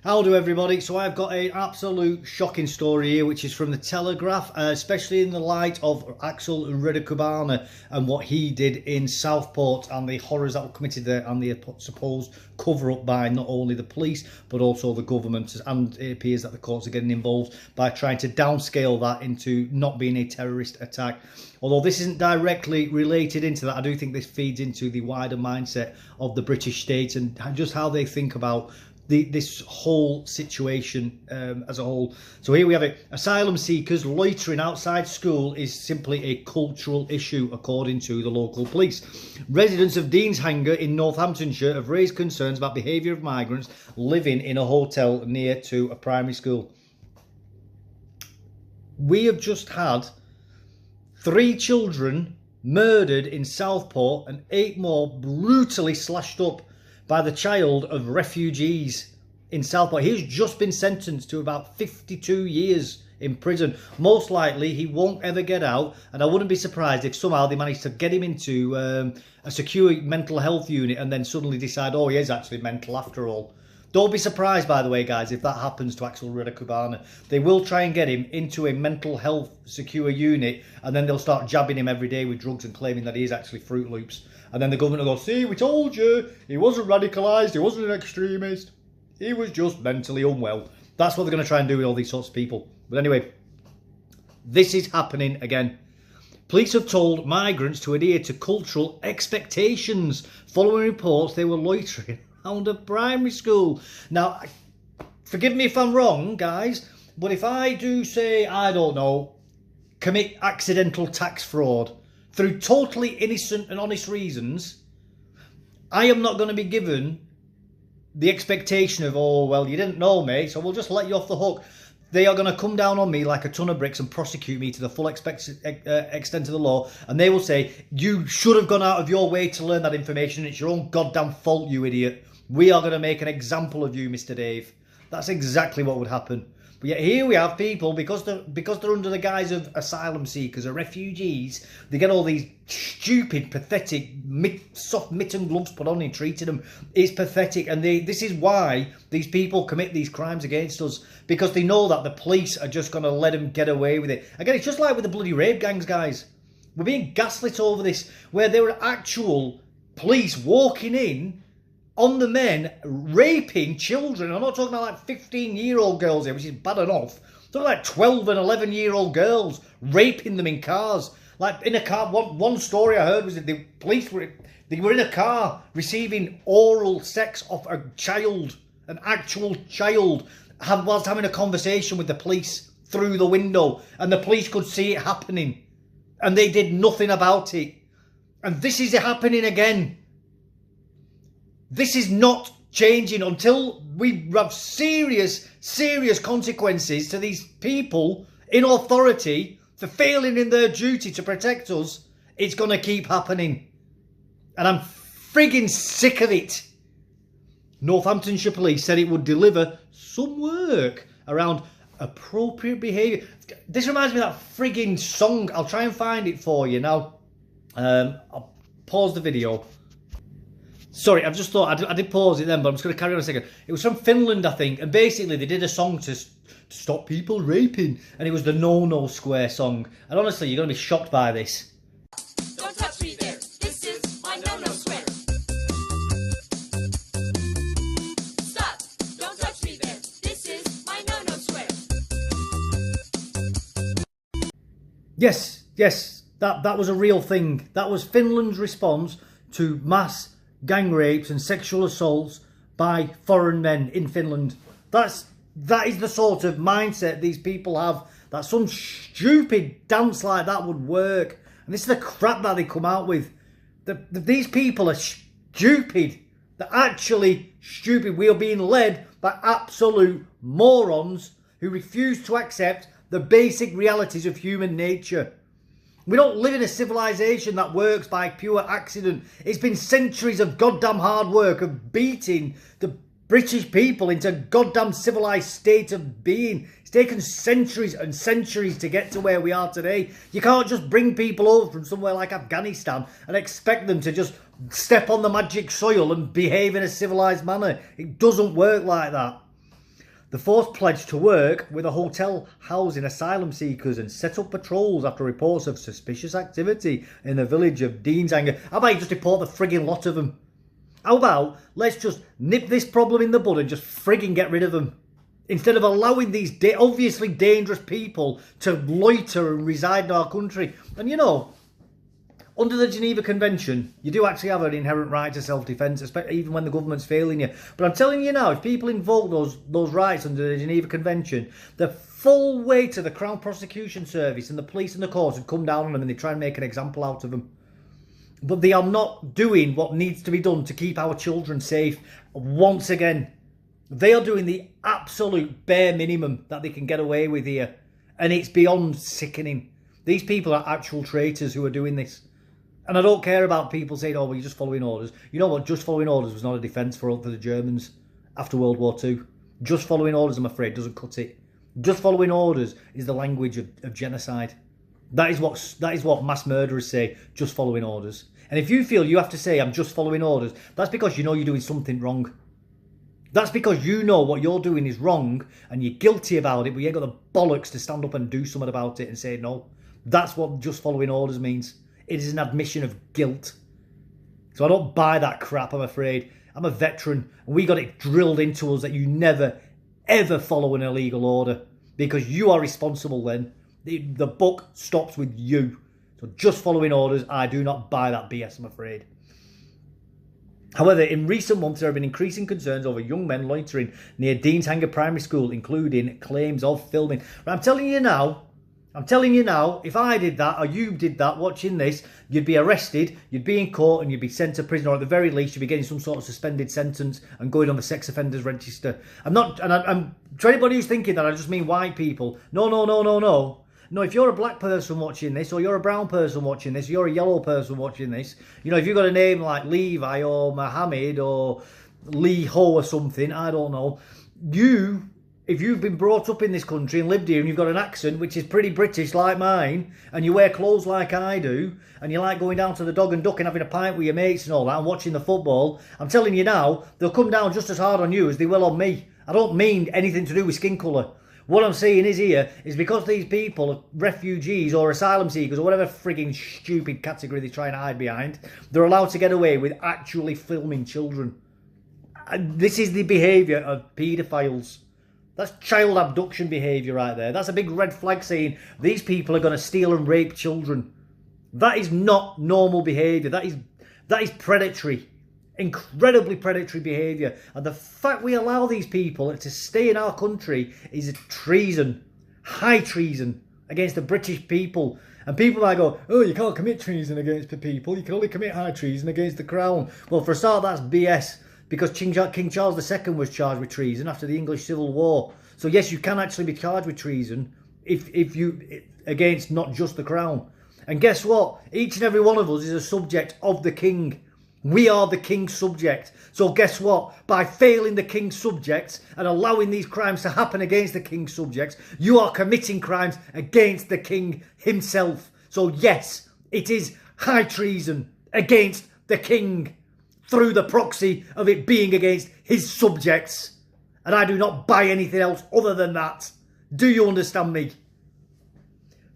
How do everybody? So I've got an absolute shocking story here, which is from the Telegraph, especially in the light of Axel Redekubana and what he did in Southport and the horrors that were committed there and the supposed cover-up by not only the police but also the government, and it appears that the courts are getting involved by trying to downscale that into not being a terrorist attack. Although this isn't directly related into that, I do think this feeds into the wider mindset of the British state and just how they think about this whole situation as a whole. So here we have it. Asylum seekers loitering outside school is simply a cultural issue, according to the local police. Residents of Deanshanger in Northamptonshire have raised concerns about behaviour of migrants living in a hotel near to a primary school. We have just had 3 children murdered in Southport and 8 more brutally slashed up by the child of refugees in Southport. He's just been sentenced to about 52 years in prison. Most likely he won't ever get out, and I wouldn't be surprised if somehow they managed to get him into a secure mental health unit and then suddenly decide, oh, he is actually mental after all. Don't be surprised, by the way, guys, if that happens to Axel Redekubana. They will try and get him into a mental health secure unit, and then they'll start jabbing him every day with drugs and claiming that he is actually Fruit Loops. And then the government will go, see, we told you, he wasn't radicalised, he wasn't an extremist, he was just mentally unwell. That's what they're going to try and do with all these sorts of people. But anyway, this is happening again. Police have told migrants to adhere to cultural expectations following reports they were loitering around a primary school. Now, forgive me if I'm wrong, guys, but if I do say, I don't know, commit accidental tax fraud through totally innocent and honest reasons, I am not going to be given the expectation of, oh, well, you didn't know me, so we'll just let you off the hook. They are going to come down on me like a ton of bricks and prosecute me to the full extent of the law. And they will say, you should have gone out of your way to learn that information. It's your own goddamn fault, you idiot. We are going to make an example of you, Mr. Dave. That's exactly what would happen. But yet here we have people, because they're under the guise of asylum seekers or refugees, they get all these stupid, pathetic, soft mitten gloves put on and treated them. It's pathetic, and this is why these people commit these crimes against us, because they know that the police are just going to let them get away with it. Again, it's just like with the bloody rape gangs, guys. We're being gaslit over this, where there are actual police walking in on the men raping children. I'm not talking about like 15-year-old girls here, which is bad enough. I'm talking like 12 and 11-year-old girls raping them in cars. Like in a car, one story I heard was that the police were in a car receiving oral sex off a child, an actual child, whilst having a conversation with the police through the window, and the police could see it happening, and they did nothing about it. And this is happening again. This is not changing until we have serious consequences to these people in authority for failing in their duty to protect us. It's going to keep happening. And I'm frigging sick of it. Northamptonshire Police said it would deliver some work around appropriate behaviour. This reminds me of that frigging song. I'll try and find it for you now. I'll pause the video. Sorry, I've just thought, I did pause it then, but I'm just going to carry on a second. It was from Finland, I think, and basically they did a song to stop people raping, and it was the No Square song. And honestly, you're going to be shocked by this. Don't touch me there. This is my no square. Stop. Don't touch me there. This is my no square. Yes, that was a real thing. That was Finland's response to mass gang rapes and sexual assaults by foreign men in Finland. That is the sort of mindset these people have, that some stupid dance like that would work. And this is the crap that they come out with. These people are stupid. They're actually stupid. We are being led by absolute morons who refuse to accept the basic realities of human nature. We don't live in a civilization that works by pure accident. It's been centuries of goddamn hard work of beating the British people into a goddamn civilised state of being. It's taken centuries and centuries to get to where we are today. You can't just bring people over from somewhere like Afghanistan and expect them to just step on the magic soil and behave in a civilised manner. It doesn't work like that. The force pledged to work with a hotel housing asylum seekers and set up patrols after reports of suspicious activity in the village of Deanshanger. How about you just report the frigging lot of them? How about let's just nip this problem in the bud and just frigging get rid of them? Instead of allowing these obviously dangerous people to loiter and reside in our country. And you know, under the Geneva Convention, you do actually have an inherent right to self-defence, even when the government's failing you. But I'm telling you now, if people invoke those rights under the Geneva Convention, the full weight of the Crown Prosecution Service and the police and the courts would come down on them and they try and make an example out of them. But they are not doing what needs to be done to keep our children safe. Once again, they are doing the absolute bare minimum that they can get away with here. And it's beyond sickening. These people are actual traitors who are doing this. And I don't care about people saying, oh, well, you're just following orders. You know what? Just following orders was not a defence for the Germans after World War II. Just following orders, I'm afraid, doesn't cut it. Just following orders is the language of genocide. That is what mass murderers say, just following orders. And if you feel you have to say, I'm just following orders, that's because you know you're doing something wrong. That's because you know what you're doing is wrong and you're guilty about it, but you ain't got the bollocks to stand up and do something about it and say no. That's what just following orders means. It is an admission of guilt. So I don't buy that crap, I'm afraid. I'm a veteran, and we got it drilled into us that you never, ever follow an illegal order because you are responsible then. The buck stops with you. So just following orders, I do not buy that BS, I'm afraid. However, in recent months, there have been increasing concerns over young men loitering near Deanshanger Primary School, including claims of filming. But I'm telling you now, if I did that or you did that watching this, you'd be arrested, you'd be in court and you'd be sent to prison, or at the very least you'd be getting some sort of suspended sentence and going on the sex offenders register. I'm to anybody who's thinking that I just mean white people. No. No, if you're a black person watching this, or you're a brown person watching this, or you're a yellow person watching this, you know, if you've got a name like Levi or Mohammed or Lee Ho or something, I don't know, if you've been brought up in this country and lived here and you've got an accent which is pretty British like mine, and you wear clothes like I do, and you like going down to the Dog and Duck and having a pint with your mates and all that and watching the football, I'm telling you now, they'll come down just as hard on you as they will on me. I don't mean anything to do with skin colour. What I'm saying is because these people are refugees or asylum seekers or whatever frigging stupid category they try and hide behind, they're allowed to get away with actually filming children. And this is the behaviour of paedophiles. That's child abduction behaviour right there. That's a big red flag saying these people are going to steal and rape children. That is not normal behaviour. That is predatory. Incredibly predatory behaviour. And the fact we allow these people to stay in our country is treason. High treason against the British people. And people might go, oh, you can't commit treason against the people. You can only commit high treason against the Crown. Well, for a start, that's BS. Because King Charles II was charged with treason after the English Civil War. So yes, you can actually be charged with treason if you against not just the Crown. And guess what? Each and every one of us is a subject of the King. We are the King's subject. So guess what? By failing the King's subjects and allowing these crimes to happen against the King's subjects, you are committing crimes against the King himself. So yes, it is high treason against the King through the proxy of it being against his subjects. And I do not buy anything else other than that. Do you understand me?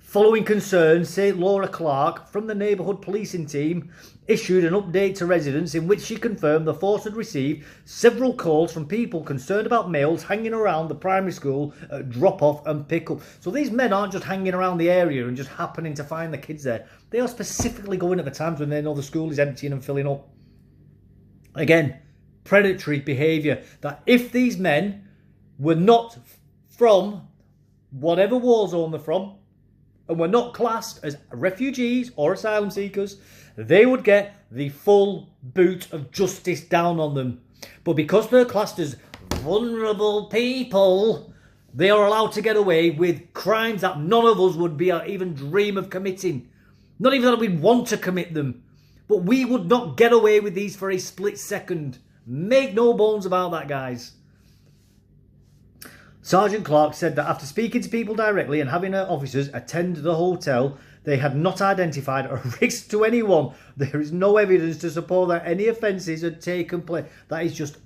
Following concerns, St. Laura Clark from the neighbourhood policing team issued an update to residents in which she confirmed the force had received several calls from people concerned about males hanging around the primary school at drop-off and pick-up. So these men aren't just hanging around the area and just happening to find the kids there. They are specifically going at the times when they know the school is emptying and filling up. Again, predatory behaviour. That if these men were not from whatever war zone they're from, and were not classed as refugees or asylum seekers, they would get the full boot of justice down on them. But because they're classed as vulnerable people, they are allowed to get away with crimes that none of us would be even dream of committing. Not even that we'd want to commit them. But we would not get away with these for a split second. Make no bones about that, guys. Sergeant Clark said that after speaking to people directly and having her officers attend the hotel, they had not identified a risk to anyone. There is no evidence to support that any offences had taken place. That is just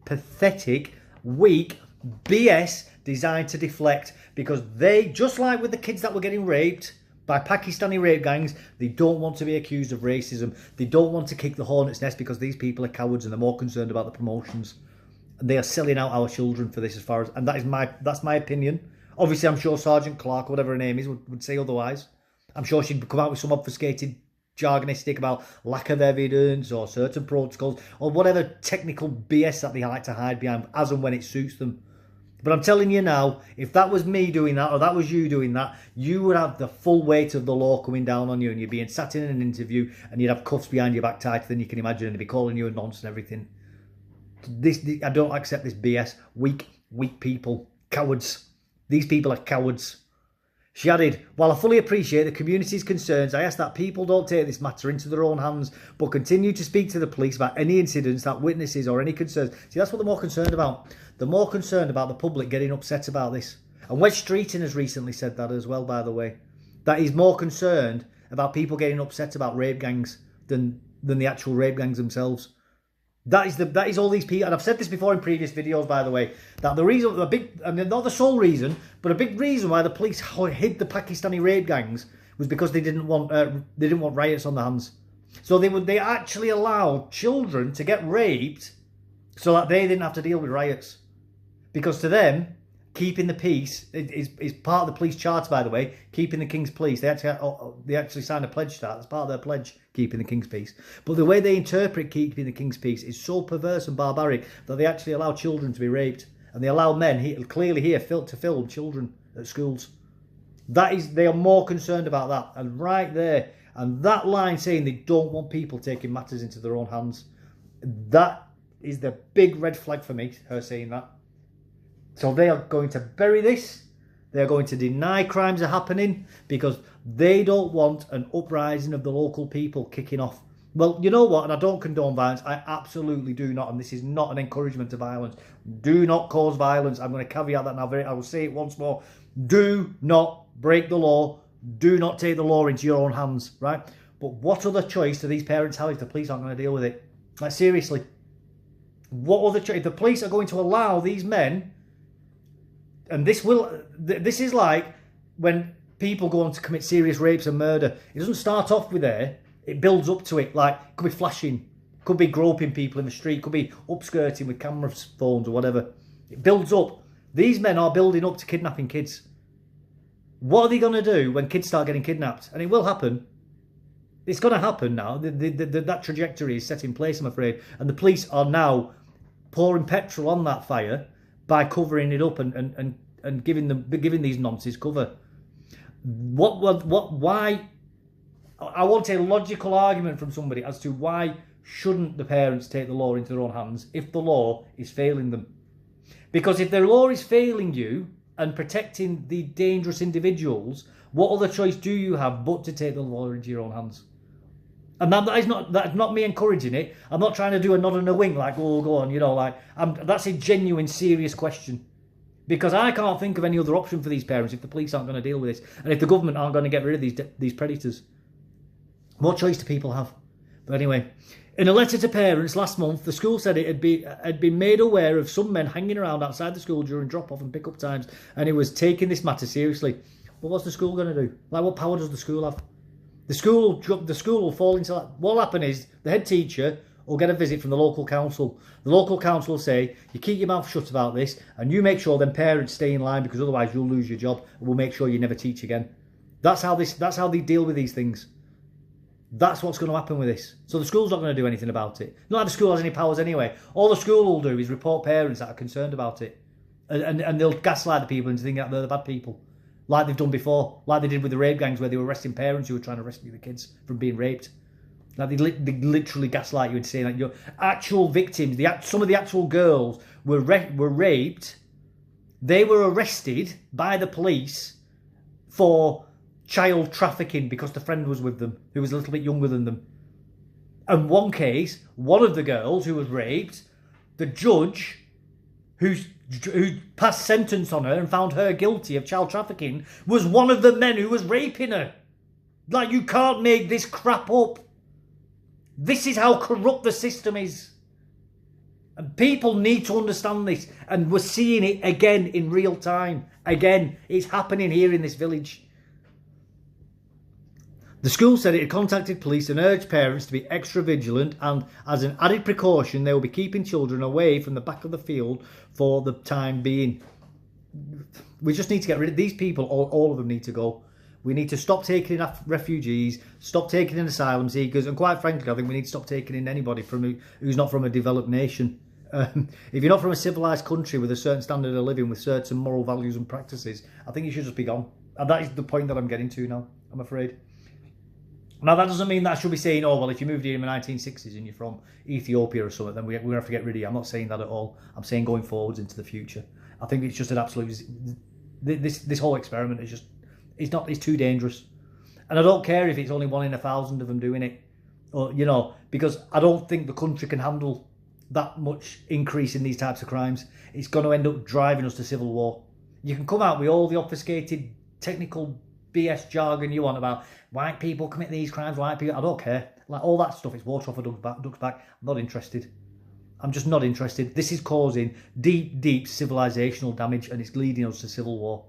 pathetic, weak, BS designed to deflect, because they, just like with the kids that were getting raped by Pakistani rape gangs, they don't want to be accused of racism. They don't want to kick the hornet's nest because these people are cowards and they're more concerned about the promotions. And they are selling out our children for this, as far as, and that's my opinion. Obviously, I'm sure Sergeant Clark, whatever her name is, would say otherwise. I'm sure she'd come out with some obfuscated jargonistic about lack of evidence or certain protocols or whatever technical BS that they like to hide behind as and when it suits them. But I'm telling you now, if that was me doing that or that was you doing that, you would have the full weight of the law coming down on you, and you'd be sat in an interview and you'd have cuffs behind your back tighter than you can imagine, and they'd be calling you a nonce and everything. I don't accept this BS. Weak people. Cowards. These people are cowards. She added, while I fully appreciate the community's concerns, I ask that people don't take this matter into their own hands, but continue to speak to the police about any incidents that witnesses or any concerns. See, that's what they're more concerned about. They're more concerned about the public getting upset about this. And Wes Streeton has recently said that as well, by the way. That he's more concerned about people getting upset about rape gangs than the actual rape gangs themselves. That is all these people, and I've said this before in previous videos, by the way, that the reason, not the sole reason, but a big reason why the police hid the Pakistani rape gangs was because they didn't want riots on their hands. So they actually allowed children to get raped so that they didn't have to deal with riots, because to them, keeping the peace is part of the police charter, by the way. Keeping the King's peace. They actually signed a pledge to that. It's part of their pledge, keeping the King's peace. But the way they interpret keeping the King's peace is so perverse and barbaric that they actually allow children to be raped. And they allow men, clearly here, to film children at schools. They are more concerned about that. And right there, and that line saying they don't want people taking matters into their own hands, that is the big red flag for me, her saying that. So they are going to bury this. They are going to deny crimes are happening because they don't want an uprising of the local people kicking off. Well, you know what? And I don't condone violence. I absolutely do not. And this is not an encouragement to violence. Do not cause violence. I'm going to caveat that now. I will say it once more. Do not break the law. Do not take the law into your own hands, right? But what other choice do these parents have if the police aren't going to deal with it? Like, seriously. What other choice? If the police are going to allow these men... And this is like when people go on to commit serious rapes and murder. It doesn't start off with there. It builds up to it. Like, it could be flashing. Could be groping people in the street. Could be upskirting with camera phones or whatever. It builds up. These men are building up to kidnapping kids. What are they going to do when kids start getting kidnapped? And it will happen. It's going to happen now. That trajectory is set in place, I'm afraid. And the police are now pouring petrol on that fire by covering it up and giving these nonces cover. Why? I want a logical argument from somebody as to why shouldn't the parents take the law into their own hands if the law is failing them. Because if the law is failing you and protecting the dangerous individuals, what other choice do you have but to take the law into your own hands? And that's not me encouraging it. I'm not trying to do a nod and a wink like, oh, go on, you know, like, that's a genuine, serious question. Because I can't think of any other option for these parents if the police aren't going to deal with this. And if the government aren't going to get rid of these predators. What choice do people have? But anyway, in a letter to parents last month, the school said it had been made aware of some men hanging around outside the school during drop-off and pick-up times. And it was taking this matter seriously. But what's the school going to do? Like, what power does the school have? The school will fall into that. What will happen is the head teacher will get a visit from the local council. The local council will say, you keep your mouth shut about this and you make sure them parents stay in line because otherwise you'll lose your job and we'll make sure you never teach again. That's how they deal with these things. That's what's going to happen with this. So the school's not going to do anything about it. Not that the school has any powers anyway. All the school will do is report parents that are concerned about it. And they'll gaslight the people into thinking that they're the bad people. Like they've done before. Like they did with the rape gangs where they were arresting parents who were trying to rescue the kids from being raped. Like they literally gaslight you into saying that your actual victims, some of the actual girls were raped. They were arrested by the police for child trafficking because the friend was with them, who was a little bit younger than them. And one case, one of the girls who was raped, the judge who passed sentence on her and found her guilty of child trafficking was one of the men who was raping her. Like, you can't make this crap up. This is how corrupt the system is. And people need to understand this. And we're seeing it again in real time. Again, it's happening here in this village. The school said it had contacted police and urged parents to be extra vigilant, and as an added precaution, they will be keeping children away from the back of the field for the time being. We just need to get rid of these people. All of them need to go. We need to stop taking in refugees, stop taking in asylum seekers, and quite frankly, I think we need to stop taking in anybody who's not from a developed nation. If you're not from a civilised country with a certain standard of living, with certain moral values and practices, I think you should just be gone. And that is the point that I'm getting to now, I'm afraid. Now, that doesn't mean that I should be saying, oh, well, if you moved here in the 1960s and you're from Ethiopia or something, then we're going to have to get rid of you. I'm not saying that at all. I'm saying going forwards into the future. I think it's just an absolute... This whole experiment is just... It's too dangerous. And I don't care if it's only 1 in 1,000 of them doing it. Or, you know, because I don't think the country can handle that much increase in these types of crimes. It's going to end up driving us to civil war. You can come out with all the obfuscated technical BS jargon you want about white people commit these crimes, white people... I don't care. Like, all that stuff is water off a duck's back. I'm not interested. I'm just not interested. This is causing deep, deep civilisational damage, and it's leading us to civil war.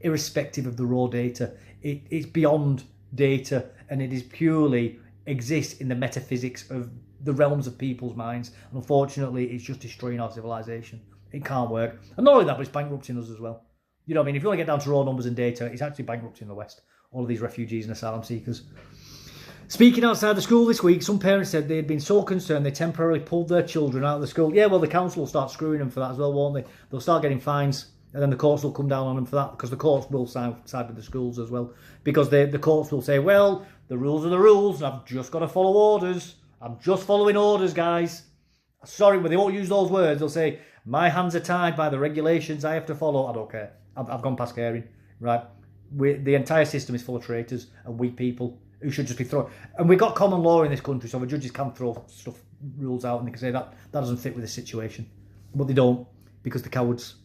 Irrespective of the raw data. It's beyond data, and it is purely exists in the metaphysics of the realms of people's minds. And unfortunately, it's just destroying our civilization. It can't work. And not only that, but it's bankrupting us as well. You know what I mean? If you want to get down to raw numbers and data, it's actually bankrupting the West. All of these refugees and asylum seekers. Speaking outside the school this week, some parents said they had been so concerned they temporarily pulled their children out of the school. Yeah, well, the council will start screwing them for that as well, won't they? They'll start getting fines, and then the courts will come down on them for that, because the courts will side with the schools as well. Because the courts will say, well, the rules are the rules, and I've just got to follow orders. I'm just following orders, guys. Sorry, but they won't use those words. They'll say, my hands are tied by the regulations I have to follow. I don't care. I've gone past caring, right? The entire system is full of traitors and weak people who should just be thrown. And we've got common law in this country, so the judges can throw rules out and they can say that doesn't fit with the situation. But they don't, because they're cowards.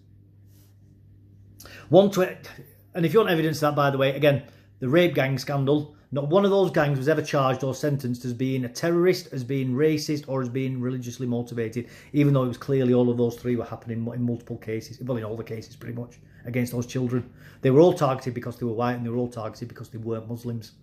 And if you want evidence of that, by the way, again, the rape gang scandal, not one of those gangs was ever charged or sentenced as being a terrorist, as being racist, or as being religiously motivated, even though it was clearly all of those three were happening in multiple cases, well, in all the cases pretty much, against those children. They were all targeted because they were white, and they were all targeted because they weren't Muslims.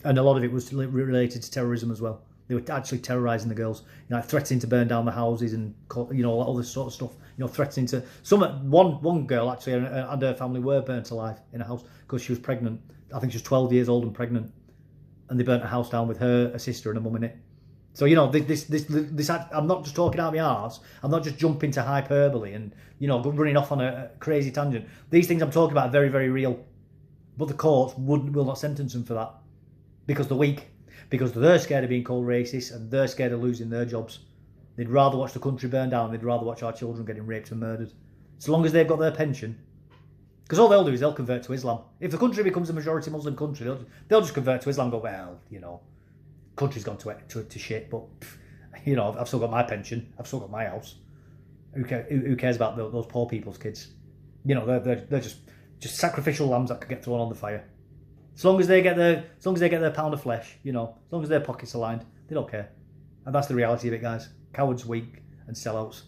And a lot of it was related to terrorism as well. They were actually terrorising the girls, you know, threatening to burn down the houses and, you know, all this sort of stuff. You know, threatening to... One girl actually and her family were burnt alive in a house because she was pregnant. I think she was 12 years old and pregnant. And they burnt a house down with her, a sister and a mum in it. So, you know, this I'm not just talking out my arse. I'm not just jumping to hyperbole and, you know, running off on a crazy tangent. These things I'm talking about are very, very real. But the courts will not sentence them for that. Because they're weak. Because they're scared of being called racist and they're scared of losing their jobs. They'd rather watch the country burn down. They'd rather watch our children getting raped and murdered. So long as they've got their pension. Because all they'll do is they'll convert to Islam. If the country becomes a majority Muslim country, they'll just convert to Islam and go, well, you know, country's gone to shit, but, you know, I've still got my pension. I've still got my house. Who cares about those poor people's kids? You know, they're just sacrificial lambs that could get thrown on the fire. As long as they get their pound of flesh, you know, as long as their pockets are lined, they don't care. And that's the reality of it, guys. Cowards, weak, and sellouts.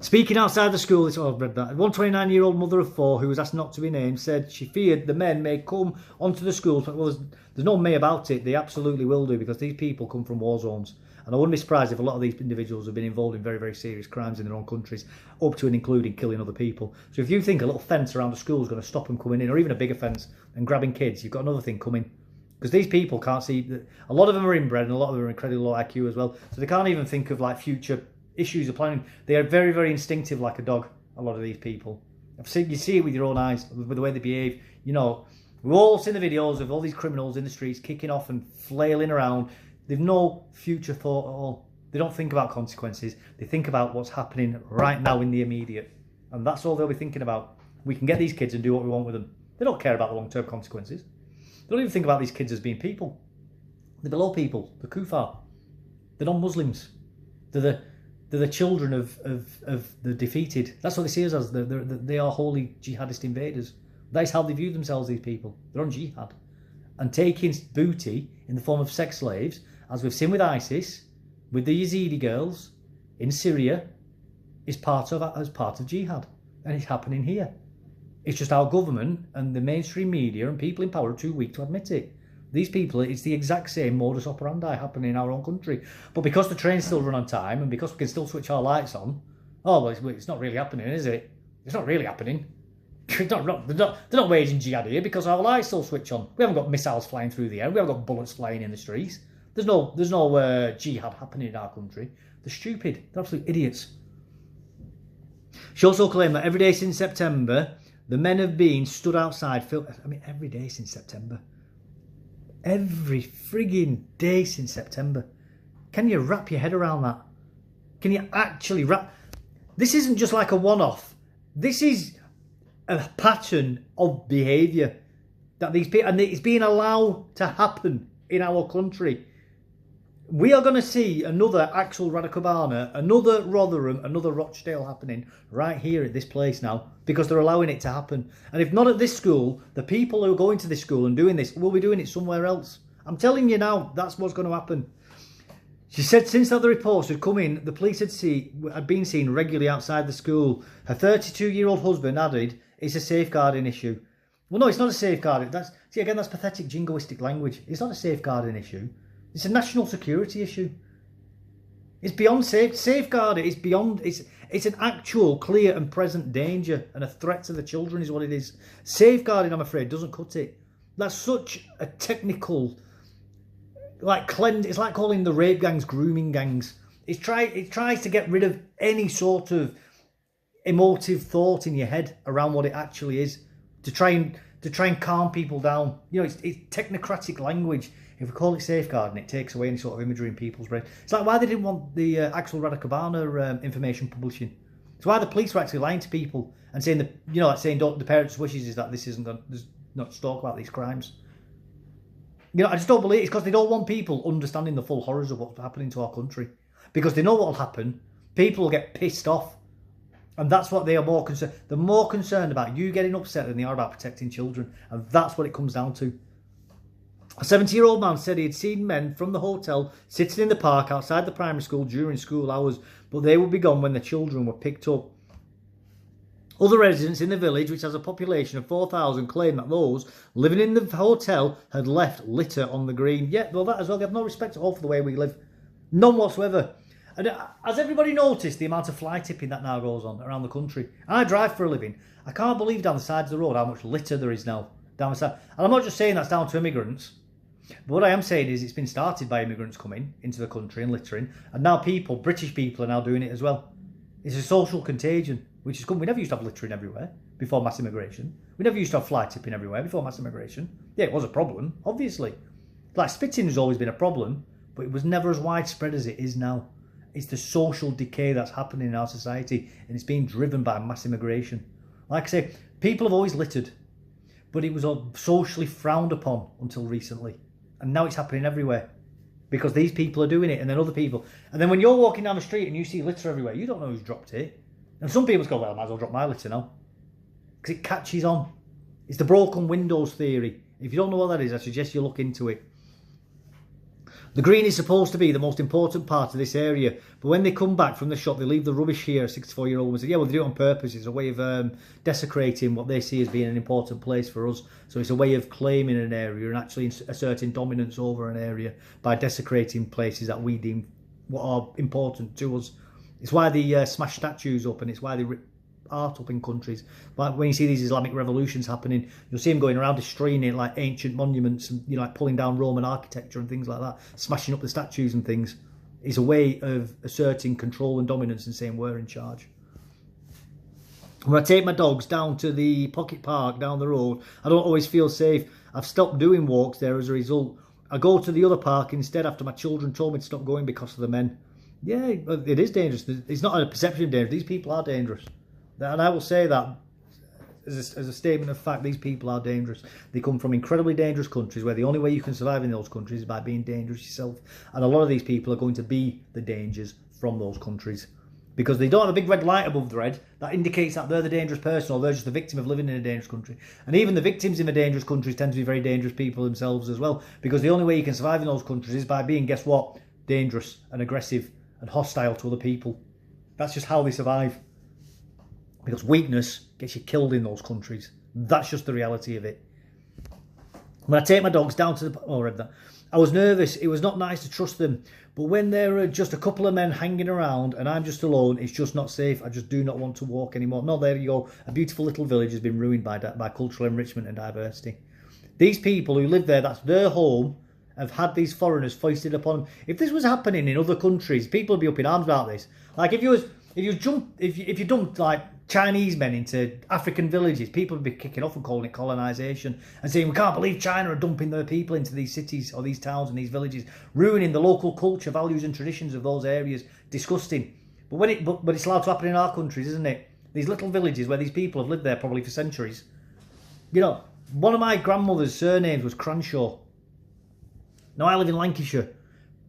Speaking outside the school, I've read that. A 129-year-old mother of 4 who was asked not to be named said she feared the men may come onto the schools. Well, there's no may about it. They absolutely will do, because these people come from war zones. And I wouldn't be surprised if a lot of these individuals have been involved in very, very serious crimes in their own countries, up to and including killing other people. So if you think a little fence around a school is going to stop them coming in, or even a bigger fence and grabbing kids, you've got another thing coming. Because these people can't see that a lot of them are inbred and a lot of them are incredibly low IQ as well. So they can't even think of like future issues of planning. They are very, very instinctive like a dog, a lot of these people. You see it with your own eyes, with the way they behave. You know, we've all seen the videos of all these criminals in the streets kicking off and flailing around. They've no future thought at all. They don't think about consequences. They think about what's happening right now in the immediate. And that's all they'll be thinking about. We can get these kids and do what we want with them. They don't care about the long-term consequences. They don't even think about these kids as being people. They're below people. They're kufar. They're non-Muslims. They're the children of the defeated. That's what they see us as. They are holy jihadist invaders. That is how they view themselves, these people. They're on jihad. And taking booty in the form of sex slaves, as we've seen with ISIS, with the Yazidi girls, in Syria is part of jihad, and it's happening here. It's just our government and the mainstream media and people in power are too weak to admit it. These people, it's the exact same modus operandi happening in our own country. But because the trains still run on time and because we can still switch our lights on, oh, well, it's not really happening, is it? It's not really happening. They're not waging jihad here because our lights still switch on. We haven't got missiles flying through the air. We haven't got bullets flying in the streets. There's no jihad happening in our country. They're stupid. They're absolute idiots. She also claimed that every day since September, the men have been stood outside. Every day since September. Every frigging day since September. Can you wrap your head around that? Can you actually wrap... This isn't just like a one-off. This is a pattern of behaviour that these people... And it's being allowed to happen in our country. We are going to see another Axel Radicobana, another Rotherham, another Rochdale happening right here at this place now because they're allowing it to happen. And if not at this school, the people who are going to this school and doing this will be doing it somewhere else. I'm telling you now, that's what's going to happen. She said since that the reports had come in, the police had been seen regularly outside the school. Her 32-year-old husband added, it's a safeguarding issue. Well, no, it's not a safeguarding. That's pathetic jingoistic language. It's not a safeguarding issue. It's a national security issue. It's beyond safeguard. It's beyond. It's an actual, clear and present danger and a threat to the children is what it is. Safeguarding, I'm afraid, doesn't cut it. That's such a technical, it's like calling the rape gangs grooming gangs. It tries to get rid of any sort of emotive thought in your head around what it actually is to try and calm people down. You know, it's technocratic language. If we call it safeguarding, it takes away any sort of imagery in people's brain. It's like why they didn't want the Axel Radicobana information publishing. It's why the police were actually lying to people and saying that, the parents' wishes is that this isn't going to not talk about these crimes. I just don't believe it's because they don't want people understanding the full horrors of what's happening to our country. Because they know what will happen. People will get pissed off. And that's what they are more concerned. They're more concerned about you getting upset than they are about protecting children. And that's what it comes down to. A 70-year-old man said he had seen men from the hotel sitting in the park outside the primary school during school hours, but they would be gone when the children were picked up. Other residents in the village, which has a population of 4,000, claim that those living in the hotel had left litter on the green. Yeah, well, that as well. They have no respect at all for the way we live. None whatsoever. And has everybody noticed the amount of fly tipping that now goes on around the country? I drive for a living. I can't believe down the sides of the road how much litter there is now. Down the side. And I'm not just saying that's down to immigrants. But what I am saying is it's been started by immigrants coming into the country and littering. And now British people are now doing it as well. It's a social contagion, which is good. We never used to have littering everywhere before mass immigration. We never used to have fly tipping everywhere before mass immigration. Yeah, it was a problem, obviously. Like spitting has always been a problem, but it was never as widespread as it is now. It's the social decay that's happening in our society, and it's being driven by mass immigration. Like I say, people have always littered, but it was all socially frowned upon until recently. And now it's happening everywhere because these people are doing it and then other people. And then when you're walking down the street and you see litter everywhere, you don't know who's dropped it. And some people go, well, I might as well drop my litter now. Because it catches on. It's the broken windows theory. If you don't know what that is, I suggest you look into it. The green is supposed to be the most important part of this area, but when they come back from the shop, they leave the rubbish here. A 64-year-old woman said, yeah, well, they do it on purpose. It's a way of desecrating what they see as being an important place for us. So it's a way of claiming an area and actually asserting dominance over an area by desecrating places that we deem what are important to us. It's why they smash statues up, and it's why they rip art up in countries. Like when you see these Islamic revolutions happening, you'll see them going around destroying it like ancient monuments and like pulling down Roman architecture and things like that, smashing up the statues and things. It's a way of asserting control and dominance and saying we're in charge. When I take my dogs down to the pocket park down the road, I don't always feel safe. I've stopped doing walks there as a result. I go to the other park instead after my children told me to stop going because of the men. Yeah, it is dangerous. It's not a perception of danger. These people are dangerous. And I will say that as a statement of fact, these people are dangerous. They come from incredibly dangerous countries where the only way you can survive in those countries is by being dangerous yourself. And a lot of these people are going to be the dangers from those countries. Because they don't have a big red light above their head that indicates that they're the dangerous person or they're just the victim of living in a dangerous country. And even the victims in the dangerous countries tend to be very dangerous people themselves as well. Because the only way you can survive in those countries is by being, guess what? Dangerous and aggressive and hostile to other people. That's just how they survive. Because weakness gets you killed in those countries. That's just the reality of it. When I take my dogs down to the... Oh, I read that. I was nervous. It was not nice to trust them. But when there are just a couple of men hanging around and I'm just alone, it's just not safe. I just do not want to walk anymore. No, there you go. A beautiful little village has been ruined by cultural enrichment and diversity. These people who live there, that's their home, have had these foreigners foisted upon them. If this was happening in other countries, people would be up in arms about this. Like if you dumped like Chinese men into African villages, people would be kicking off and calling it colonisation and saying, we can't believe China are dumping their people into these cities or these towns and these villages, ruining the local culture, values and traditions of those areas. Disgusting. But it's allowed to happen in our countries, isn't it? These little villages where these people have lived there probably for centuries. You know, one of my grandmother's surnames was Cranshaw. Now I live in Lancashire.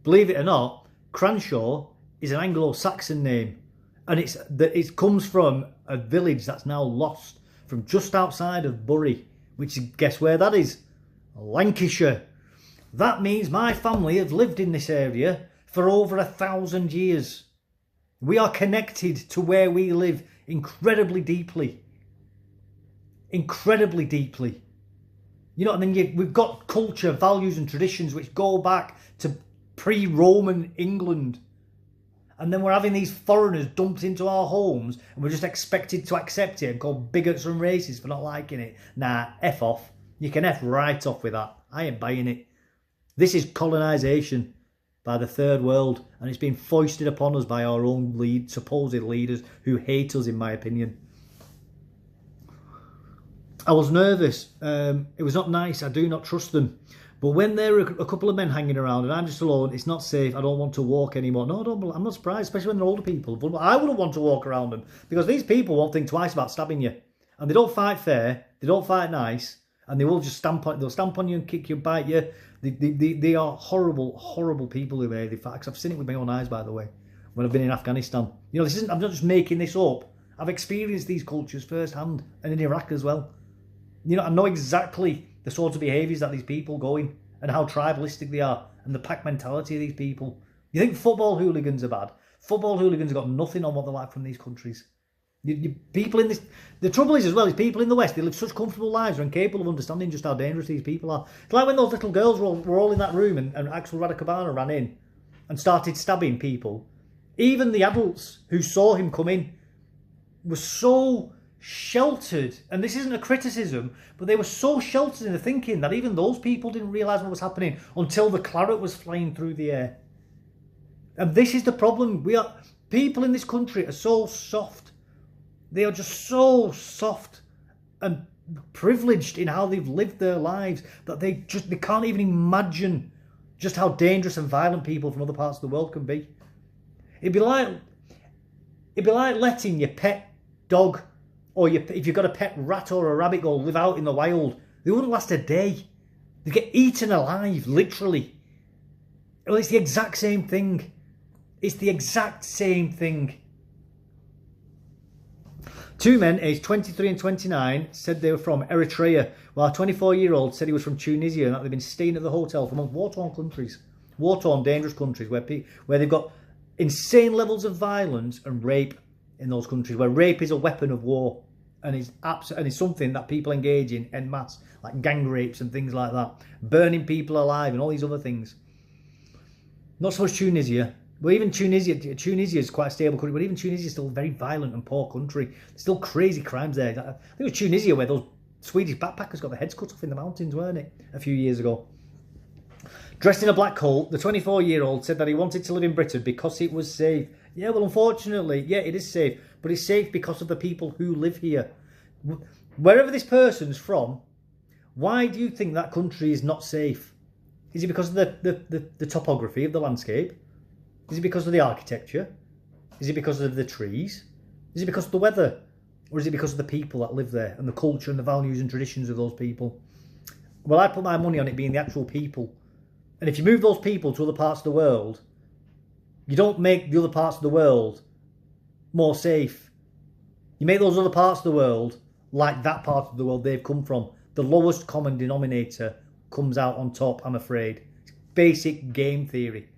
Believe it or not, Cranshaw is an Anglo-Saxon name. And it comes from a village that's now lost from just outside of Bury, which guess where that is? Lancashire. That means my family have lived in this area for over 1,000 years. We are connected to where we live incredibly deeply. Incredibly deeply. You know, and then we've got culture, values and traditions which go back to pre-Roman England. And then we're having these foreigners dumped into our homes and we're just expected to accept it and called bigots and racists for not liking it. Nah, F off. You can F right off with that. I ain't buying it. This is colonisation by the third world, and it's been foisted upon us by our own supposed leaders who hate us, in my opinion. I was nervous. It was not nice. I do not trust them. But when there are a couple of men hanging around and I'm just alone, it's not safe. I don't want to walk anymore. No, I'm not surprised, especially when they're older people. I wouldn't want to walk around them because these people won't think twice about stabbing you. And they don't fight fair. They don't fight nice. And they will just they'll stamp on you and kick you, bite you. They are horrible, horrible people who are the facts. I've seen it with my own eyes, by the way, when I've been in Afghanistan. You know, I'm not just making this up. I've experienced these cultures firsthand, and in Iraq as well. You know, I know exactly the sort of behaviours that these people go in and how tribalistic they are and the pack mentality of these people. You think football hooligans are bad? Football hooligans have got nothing on what they're like from these countries. People in this... The trouble is as well, is people in the West, they live such comfortable lives, are incapable of understanding just how dangerous these people are. It's like when those little girls were all in that room and Axel Radicabana ran in and started stabbing people. Even the adults who saw him come in were so sheltered, and this isn't a criticism, but they were so sheltered in the thinking that even those people didn't realise what was happening until the claret was flying through the air. And this is the problem. People in this country are so soft. They are just so soft and privileged in how they've lived their lives that they can't even imagine just how dangerous and violent people from other parts of the world can be. It'd be like letting your pet dog, or if you've got a pet rat or a rabbit, go live out in the wild. They wouldn't last a day. They get eaten alive, literally. Well, it's the exact same thing. It's the exact same thing. Two men, aged 23 and 29, said they were from Eritrea, while a 24-year-old said he was from Tunisia and that they've been staying at the hotel from war-torn countries. War-torn, dangerous countries where they've got insane levels of violence and rape in those countries, where rape is a weapon of war. And it's something that people engage in en masse, like gang rapes and things like that, burning people alive and all these other things. Not so much Tunisia, but even Tunisia is quite a stable country, but even Tunisia is still a very violent and poor country. There's still crazy crimes there. I think it was Tunisia where those Swedish backpackers got their heads cut off in the mountains, weren't it, a few years ago? Dressed in a black coat, the 24-year-old said that he wanted to live in Britain because it was safe. Yeah, well, unfortunately, yeah, it is safe. But it's safe because of the people who live here. Wherever this person's from, why do you think that country is not safe? Is it because of the topography of the landscape? Is it because of the architecture? Is it because of the trees? Is it because of the weather? Or is it because of the people that live there and the culture and the values and traditions of those people? Well, I put my money on it being the actual people. And if you move those people to other parts of the world, you don't make the other parts of the world more safe. You make those other parts of the world like that part of the world they've come from. The lowest common denominator comes out on top, I'm afraid. It's basic game theory.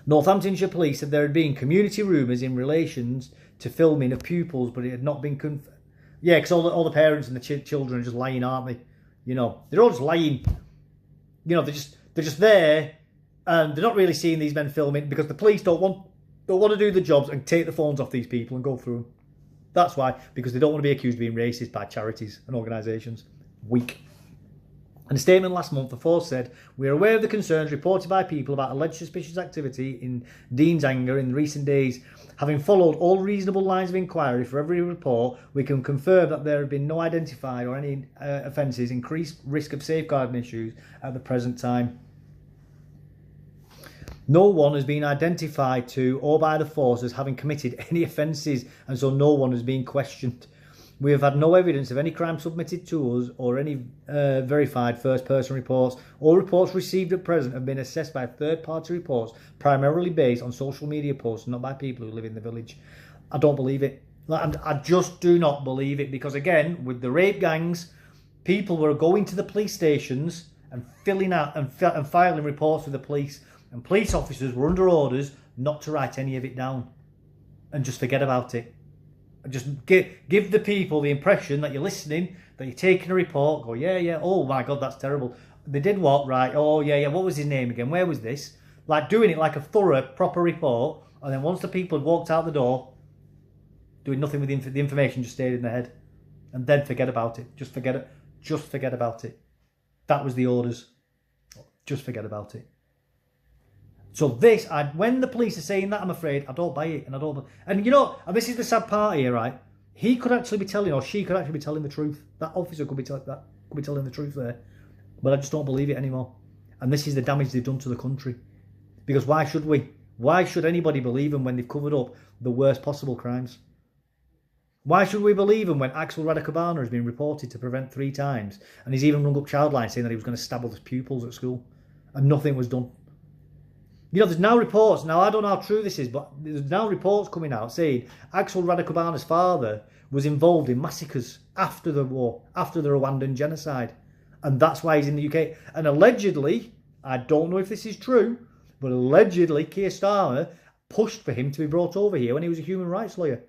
Northamptonshire Police said there had been community rumours in relation to filming of pupils, but it had not been confirmed. Yeah, because all the parents and the children are just lying, aren't they? You know, they're all just lying. You know, they're just there, and they're not really seeing these men filming because the police don't want to do the jobs and take the phones off these people and go through them. That's why, because they don't want to be accused of being racist by charities and organisations. Weak. In a statement last month, the force said, "We are aware of the concerns reported by people about alleged suspicious activity in Dean's Anger in recent days. Having followed all reasonable lines of inquiry for every report, we can confirm that there have been no identified or any offences, increased risk of safeguarding issues at the present time. No one has been identified to or by the force as having committed any offences, and so no one has been questioned. We have had no evidence of any crime submitted to us or any verified first-person reports. All reports received at present have been assessed by third-party reports, primarily based on social media posts, not by people who live in the village." I don't believe it. I just do not believe it, because again, with the rape gangs, people were going to the police stations and filling out and filing reports with the police, and police officers were under orders not to write any of it down and just forget about it. Just give the people the impression that you're listening, that you're taking a report, go, yeah, oh my God, that's terrible. They did what? Right, oh yeah, what was his name again? Where was this? Like doing it like a thorough, proper report, and then once the people had walked out the door, doing nothing with the information, just stayed in their head, and then forget about it. Just forget about it. That was the orders. Just forget about it. So when the police are saying that, I'm afraid I don't buy it, and you know, and this is the sad part here, right? He could actually be telling, or she could actually be telling the truth. That officer could be telling the truth there, but I just don't believe it anymore. And this is the damage they've done to the country. Because why should we? Why should anybody believe them when they've covered up the worst possible crimes? Why should we believe them when Axel Radicobana has been reported to prevent 3 times, and he's even rung up Childline saying that he was going to stab all his pupils at school, and nothing was done? You know, there's now reports, now I don't know how true this is, but there's now reports coming out saying Axel Radicobana's father was involved in massacres after the war, after the Rwandan genocide. And that's why he's in the UK. And allegedly, I don't know if this is true, but allegedly Keir Starmer pushed for him to be brought over here when he was a human rights lawyer.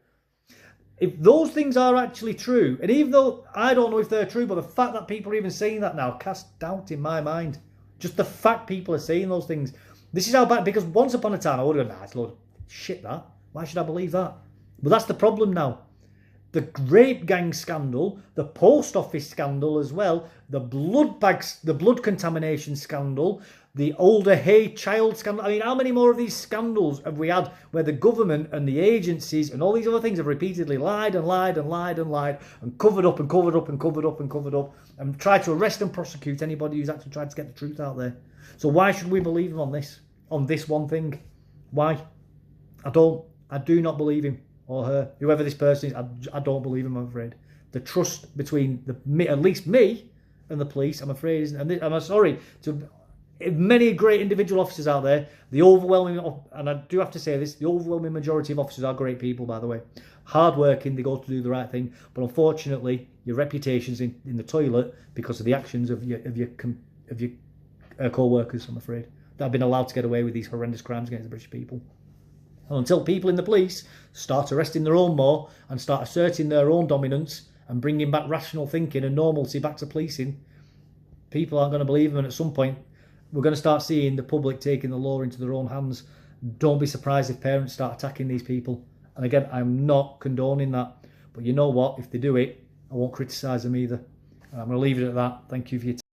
If those things are actually true, and even though I don't know if they're true, but the fact that people are even saying that now casts doubt in my mind. Just the fact people are saying those things. This is how bad, because once upon a time I would have gone, nah, it's a load of shit that. Why should I believe that? But that's the problem now. The rape gang scandal, the post office scandal as well, the blood bags, the blood contamination scandal, the older Hay child scandal. I mean, how many more of these scandals have we had where the government and the agencies and all these other things have repeatedly lied and lied and lied and lied and covered up and covered up and covered up and covered up and tried to arrest and prosecute anybody who's actually tried to get the truth out there? So why should we believe him on this one thing? Why? I do not believe him or her, whoever this person is. I don't believe him, I'm afraid. The trust between at least me and the police, I'm afraid, isn't. And I'm sorry to many great individual officers out there. The overwhelming, and I do have to say this, the overwhelming majority of officers are great people, by the way. Hard working, they go to do the right thing. But unfortunately, your reputation's in the toilet because of the actions of your co-workers, I'm afraid, that have been allowed to get away with these horrendous crimes against the British people. And until people in the police start arresting their own more and start asserting their own dominance and bringing back rational thinking and normalcy back to policing, people aren't going to believe them. And at some point, we're going to start seeing the public taking the law into their own hands. Don't be surprised if parents start attacking these people. And again, I'm not condoning that. But you know what? If they do it, I won't criticise them either. And I'm going to leave it at that. Thank you for your time.